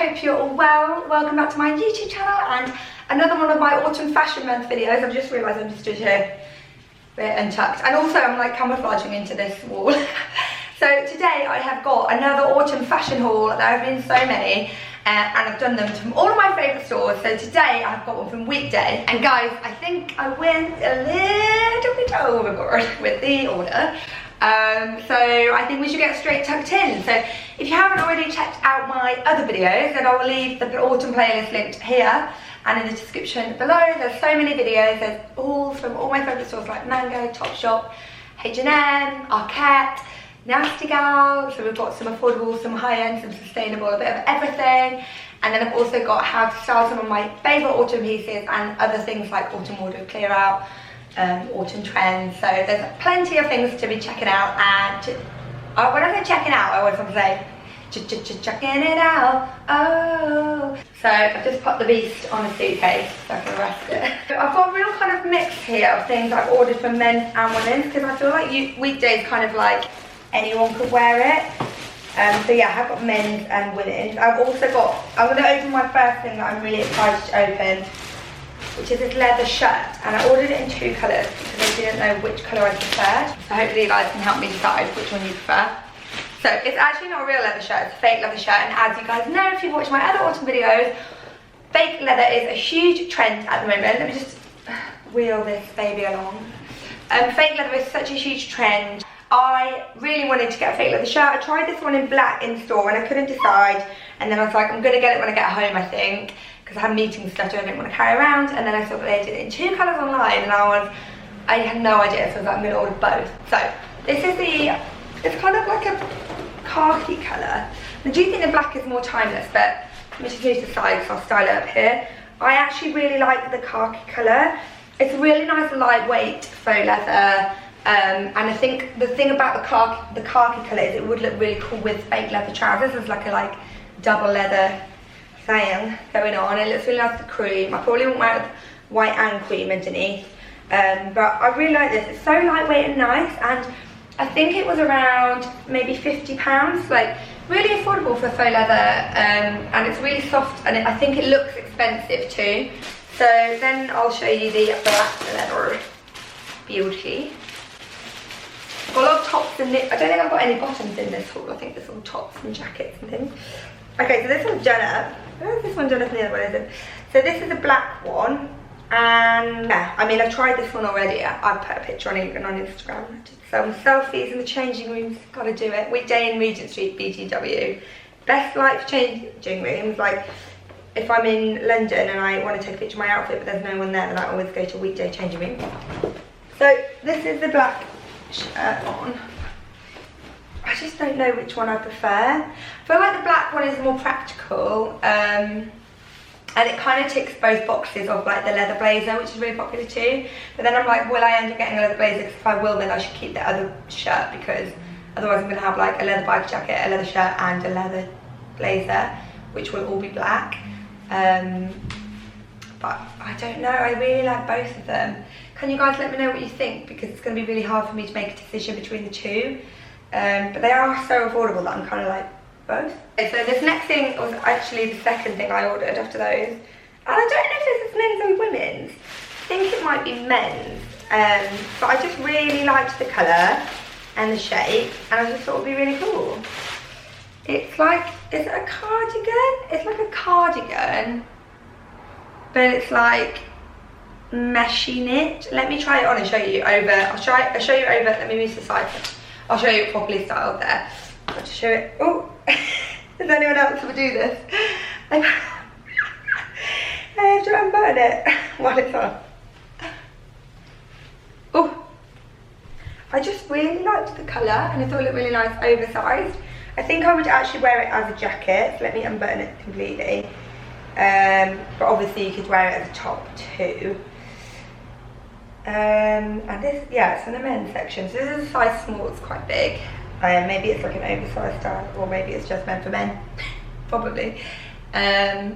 hope you're all well. Welcome back to my YouTube channel and another one of my autumn fashion month videos. I've just realised I'm just stood here a bit untucked, and also I'm like camouflaging into this wall. So today I have got another autumn fashion haul. There have been so many and I've done them from all of my favourite stores. So today I've got one from Weekday, and guys, I think I went a little bit overboard with the order. So I think we should get straight tucked in. So if you haven't already checked out my other videos, then I will leave the autumn playlist linked here and in the description below. There's so many videos. There's all from all my favourite stores like Mango, Topshop, H&M, Arquette, Nasty Gal. So we've got some affordable, some high-end, some sustainable, a bit of everything. And then I've also got how to style some of my favourite autumn pieces and other things like autumn wardrobe clear out, autumn trends. So there's plenty of things to be checking out. And when I say checking out, I always want to say checking it out. Oh, so I've just put the beast on a suitcase so I can rest it. I've got a real kind of mix here of things I've ordered for men's and women's, because I feel like Weekday is kind of like anyone could wear it. So yeah, I've got men's and women's. I've also got, I'm going to open my first thing that I'm really excited to open, which is this leather shirt, and I ordered it in 2 colours because I didn't know which colour I preferred. So hopefully you guys can help me decide which one you prefer. So it's actually not a real leather shirt, it's a fake leather shirt, and as you guys know if you've watched my other autumn videos, fake leather is a huge trend at the moment. Let me just wheel this baby along. Fake leather is such a huge trend. I really wanted to get a fake leather shirt. I tried this one in black in store and I couldn't decide, and then I was like, I'm going to get it when I get home, I think, because I had meetings stuff I didn't want to carry around. And then I saw that they did it in 2 colours online, and I had no idea, so I was like, I'm going to order both. So this is it's kind of like a khaki colour. I do think the black is more timeless, but let me just move to the side so I'll style it up here. I actually really like the khaki colour. It's a really nice lightweight faux leather, and I think the thing about the khaki colour is it would look really cool with fake leather trousers. There's like a double leather thing going on. It looks really nice with cream. I probably won't wear it with white and cream underneath, but I really like this. It's so lightweight and nice, and I think it was around maybe £50, like really affordable for faux leather, and it's really soft, and I think it looks expensive too. So then I'll show you the black leather beauty. I've got a lot of tops and knit. I don't think I've got any bottoms in this haul. I think there's all tops and jackets and things. Okay, so this one's done up. Where is this one done up and the other one isn't? So this is a black one, and yeah, I mean I've tried this one already. I put a picture on it on Instagram. I did some selfies in the changing rooms. Gotta do it. Weekday in Regent Street, BTW. Best life changing rooms. Like if I'm in London and I want to take a picture of my outfit but there's no one there, then I always go to Weekday changing room. So this is the black shirt on. I just don't know which one I prefer. I feel like the black one is more practical, and it kind of ticks both boxes of like the leather blazer, which is really popular too. But then I'm like, will I end up getting a leather blazer? Because if I will, then I should keep the other shirt, because otherwise I'm going to have like a leather bike jacket, a leather shirt and a leather blazer, which will all be black. But I don't know, I really like both of them. Can you guys let me know what you think, because it's going to be really hard for me to make a decision between the 2. But they are so affordable that I'm kind of like, both. Okay, so this next thing was actually the second thing I ordered after those. And I don't know if this is men's or women's. I think it might be men's. But I just really liked the colour and the shape, and I just thought it would be really cool. It's like, is it a cardigan? It's like a cardigan, but it's like meshy knit. Let me try it on and show you over. I'll show you over. Let me move to the side. I'll show you properly styled there. I'll just show it. Oh, does anyone else ever do this? I have to unbutton it while it's on. Oh, I just really liked the colour, and I thought it looked really nice oversized. I think I would actually wear it as a jacket. So let me unbutton it completely. But obviously you could wear it as a top too. And this, yeah, it's in the men's section. So this is a size small, it's quite big. Maybe it's like an oversized style, or maybe it's just meant for men. Probably. I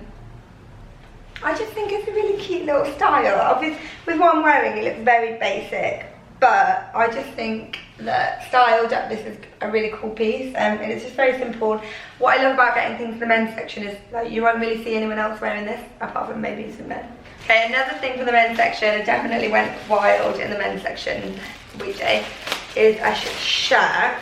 just think it's a really cute little style. Obviously, with what I'm wearing, it looks very basic. But I just think that styled up. This is a really cool piece, and it's just very simple. What I love about getting things in the men's section is like you won't really see anyone else wearing this apart from maybe some men. Okay, another thing for the men's section, I definitely went wild in the men's section Weekday, is a shirt.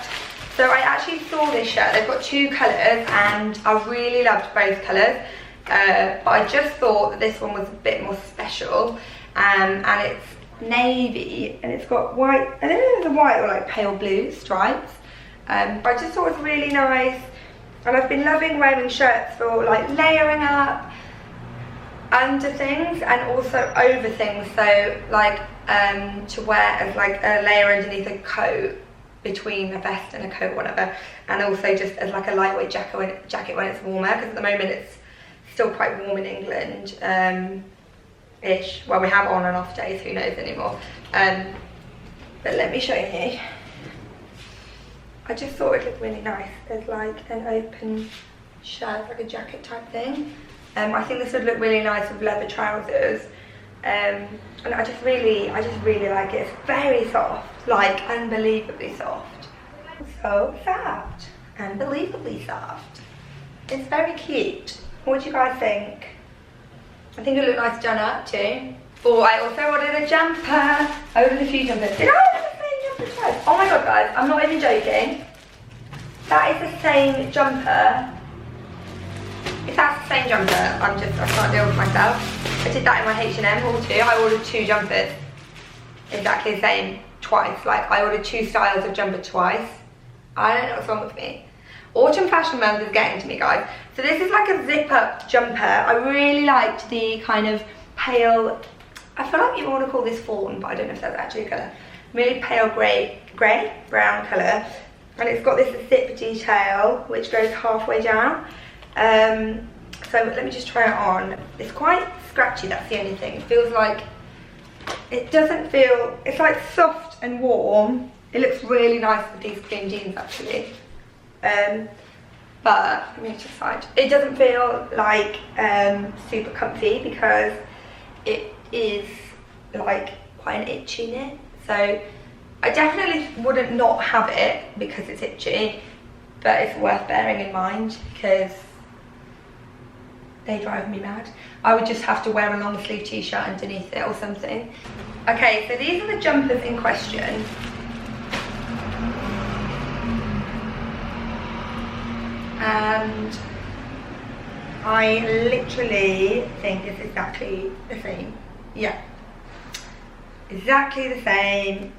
So I actually saw this shirt. They've got two colours and I really loved both colours, but I just thought that this one was a bit more special, and it's navy and it's got white, I don't know if it's a white or like pale blue stripes, but I just thought it was really nice. And I've been loving wearing shirts for like layering up under things and also over things, so like to wear as like a layer underneath a coat, between a vest and a coat, whatever, and also just as like a lightweight jacket when it's warmer, because at the moment it's still quite warm in England, ish. Well, we have on and off days, who knows anymore, but let me show you. I just thought it looked really nice as like an open shirt, like a jacket type thing. I think this would look really nice with leather trousers, and I just really like it. It's very soft, like unbelievably soft. So soft, unbelievably soft. It's very cute. What do you guys think? I think it looked nice done up too. Oh, I also ordered a jumper. I ordered a few jumpers. Did I order the same jumper twice? Oh my god, guys, I'm not even joking. That is the same jumper. If that's the same jumper, I can't deal with myself. I did that in my H&M haul too. I ordered two jumpers, exactly the same, twice. Like, I ordered two styles of jumper twice. I don't know what's wrong with me. Autumn fashion month is getting to me, guys. So this is like a zip-up jumper. I really liked the kind of pale, I feel like you want to call this fawn, but I don't know if that's actually a colour. Really pale brown colour. And it's got this zip detail, which goes halfway down. So let me just try it on. It's quite scratchy, that's the only thing. It feels like, it doesn't feel, it's like soft and warm. It looks really nice with these skin jeans actually. But let me just decide. It doesn't feel like super comfy because it is like quite an itchy knit. So I definitely wouldn't not have it because it's itchy, but it's worth bearing in mind because they drive me mad. I would just have to wear a long sleeve t-shirt underneath it or something. Okay, so these are the jumpers in question. And I literally think it's exactly the same. Yeah, exactly the same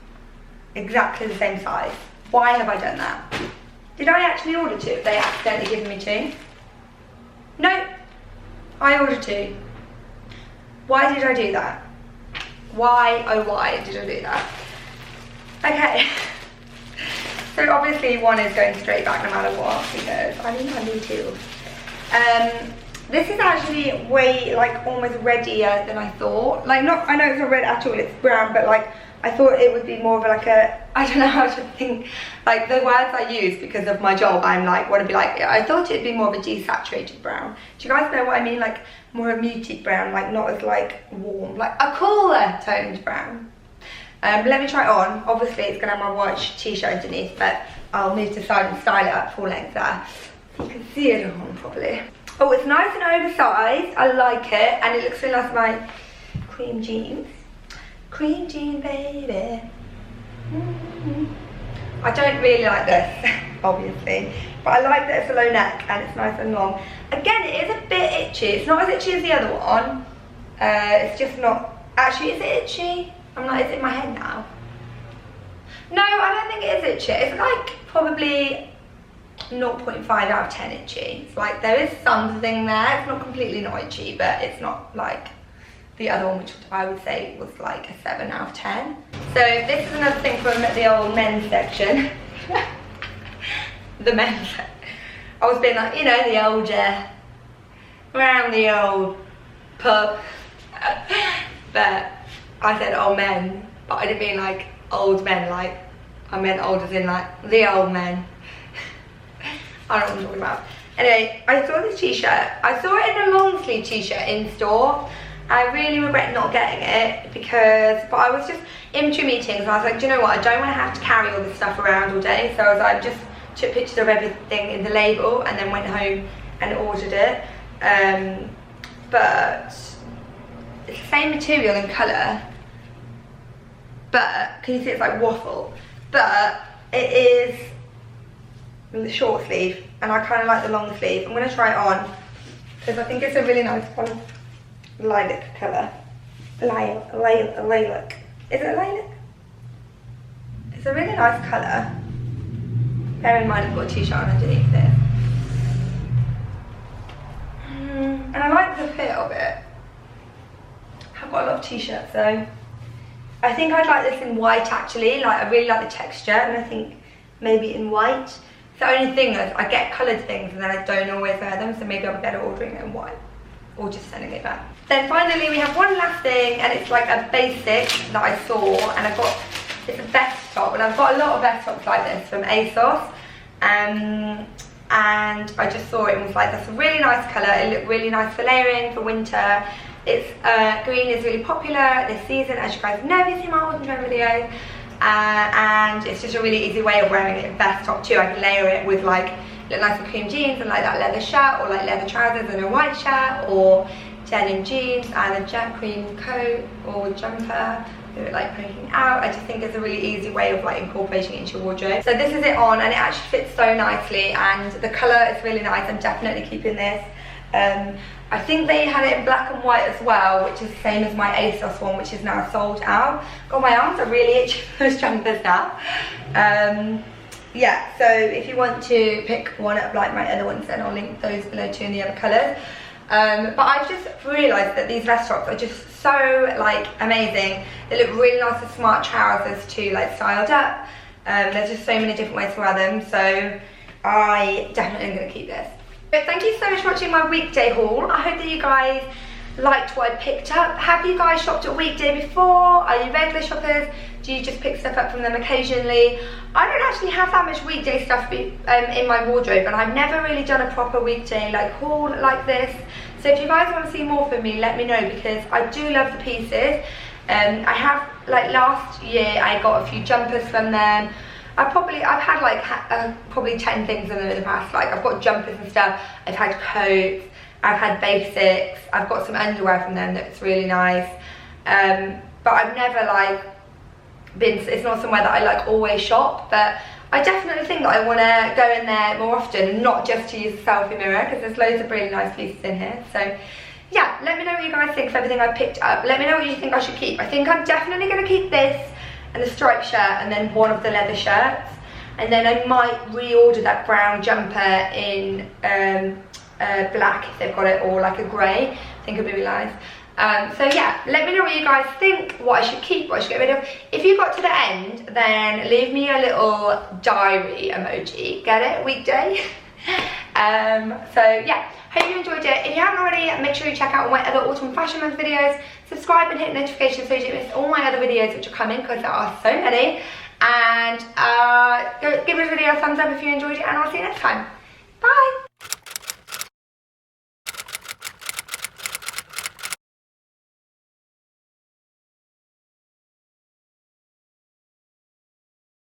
size. Why have I done that? Did I actually order two? Have they accidentally given me two? No, I ordered two. Why did I do that? Why, oh why did I do that? Okay. So obviously one is going straight back no matter what because I need two. This is actually way like almost reddier than I thought. Like not, I know it's not red at all, it's brown, but like I thought it would be more of like a, I don't know how to think, like the words I use because of my job, I'm like, want to be like, I thought it'd be more of a desaturated brown. Do you guys know what I mean? Like more a muted brown, like not as like warm, like a cooler toned brown. Let me try it on. Obviously it's gonna have my white t-shirt underneath, but I'll move to the side and style it up full length there. So you can see it on properly. Oh, it's nice and oversized. I like it, and it looks really nice with my cream jeans. Cream jean, baby. I don't really like this, obviously, but I like that it's a low neck and it's nice and long. Again, it is a bit itchy. It's not as itchy as the other one. It's just not. Actually, is it itchy? I'm like, is it in my head now? No, I don't think it is itchy. It's like probably 0.5 out of 10 itchy. It's like there is something there. It's not completely not itchy, but it's not like the other one, which I would say was like a 7 out of 10. So this is another thing from the old men's section. The men's section. I was being like, you know, the old, around the old pub. But I said old men, but I didn't mean like old men, like I meant old as in like the old men. I don't know what I'm talking about. Anyway, I saw this t-shirt. I saw it in a long sleeve t-shirt in store, I really regret not getting it but I was just in between meetings and I was like, do you know what, I don't want to have to carry all this stuff around all day. So I was like, just took pictures of everything in the label and then went home and ordered it. But it's the same material and colour, but can you see it's like waffle, but it is the short sleeve and I kind of like the long sleeve. I'm going to try it on because I think it's a really nice kind of lilac colour. Lilac. Is it lilac? It's a really nice colour. Bear in mind I've got a t-shirt on underneath this. And I like the fit of it. I've got a lot of t-shirts though. I think I'd like this in white actually. Like, I really like the texture and I think maybe in white. The only thing is I get coloured things and then I don't always wear them, so maybe I'm better ordering it in white or just sending it back. Then finally we have one last thing, and it's like a basic that I saw, and it's a vest top, and I've got a lot of vest tops like this from ASOS, and I just saw it and was like, that's a really nice colour, it looked really nice for layering for winter. It's green is really popular this season, as you guys know, if you've seen my autumn trend video. And it's just a really easy way of wearing it vest top too. I can layer it with like look nice with cream jeans and like that leather shirt, or like leather trousers and a white shirt, or denim jeans and a jet cream coat or jumper with it like poking out. I just think it's a really easy way of like incorporating it into your wardrobe. So this is it on, and it actually fits so nicely, and the colour is really nice. I'm definitely keeping this. I think they had it in black and white as well, which is the same as my ASOS one, which is now sold out. God, my arms are really itchy for those jumpers now. Yeah, so if you want to pick one up like my other ones, then I'll link those below too in the other colours. But I've just realised that these vest tops are just so like amazing. They look really nice with smart trousers too, like styled up. There's just so many different ways to wear them, so I definitely am going to keep this. But thank you so much for watching my weekday haul. I hope that you guys liked what I picked up. Have you guys shopped at Weekday before? Are you regular shoppers? Do you just pick stuff up from them occasionally? I don't actually have that much Weekday stuff in my wardrobe, and I've never really done a proper Weekday like haul like this. So if you guys want to see more from me, let me know, because I do love the pieces. I have, like last year, I got a few jumpers from them. I've had like probably 10 things in them in the past. Like, I've got jumpers and stuff, I've had coats, I've had basics, I've got some underwear from them that's really nice. But I've never like it's not somewhere that I like always shop, but I definitely think that I want to go in there more often, and not just to use a selfie mirror, because there's loads of really nice pieces in here. So yeah, let me know what you guys think of everything I picked up. Let me know what you think I should keep. I think I'm definitely going to keep this and the striped shirt, and then one of the leather shirts, and then I might reorder that brown jumper in black if they've got it, or like a grey. I think it'd be really nice. So yeah, let me know what you guys think, what I should keep, what I should get rid of. If you got to the end, then leave me a little diary emoji. Get it? Weekday. So yeah, hope you enjoyed it. If you haven't already, make sure you check out all my other autumn fashion month videos. Subscribe and hit notifications so you don't miss all my other videos which are coming, because there are so many. And give this video a thumbs up if you enjoyed it, and I'll see you next time.